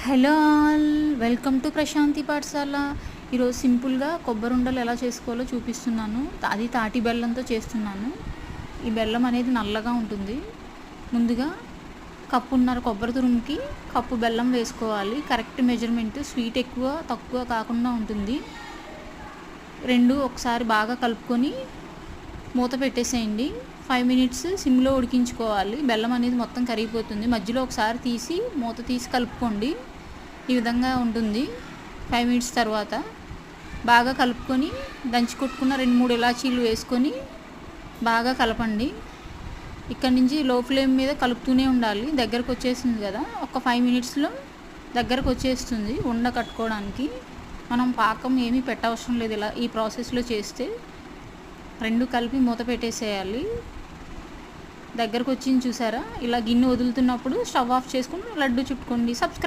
Hello all, welcome to Prashanti Pathashala. ఈరోజు సింపుల్గా కొబ్బరి ఉండలు ఎలా చేసుకోవాలో చూపిస్తున్నాను. అది తాటి బెల్లంతో చేస్తున్నాను. ఈ బెల్లం అనేది నల్లగా ఉంటుంది. ముందుగా కప్పున్నర కొబ్బరి తురుముకి కప్పు బెల్లం వేసుకోవాలి. కరెక్ట్ మెజర్మెంట్, స్వీట్ ఎక్కువ తక్కువ కాకుండా ఉంటుంది. రెండు ఒకసారి బాగా కలుపుకొని మూత పెట్టేసేయండి. 5 మినిట్స్ సిమ్లో ఉడికించుకోవాలి. బెల్లం అనేది మొత్తం కరిగిపోతుంది. మధ్యలో ఒకసారి తీసి మూత తీసి కలుపుకోండి. ఈ విధంగా ఉంటుంది. 5 మినిట్స్ తర్వాత బాగా కలుపుకొని దంచి కొట్టుకున్న 2-3 ఇలాచీలు వేసుకొని బాగా కలపండి. ఇక్కడ నుంచి లో ఫ్లేమ్ మీద కలుపుతూనే ఉండాలి. దగ్గరకు వచ్చేసింది కదా, ఒక 5 మినిట్స్లో దగ్గరకు వచ్చేస్తుంది. ఉండ కట్టుకోవడానికి మనం పాకం ఏమీ పెట్టవసరం లేదు. ఇలా ఈ ప్రాసెస్లో చేస్తే రెండు కలిపి మూత పెట్టేసేయాలి. దగ్గరకు వచ్చింది చూసారా? ఇలా గిన్నె వదులుతున్నప్పుడు స్టవ్ ఆఫ్ చేసుకుని లడ్డు చుట్టుకోండి. సబ్స్క్రైబ్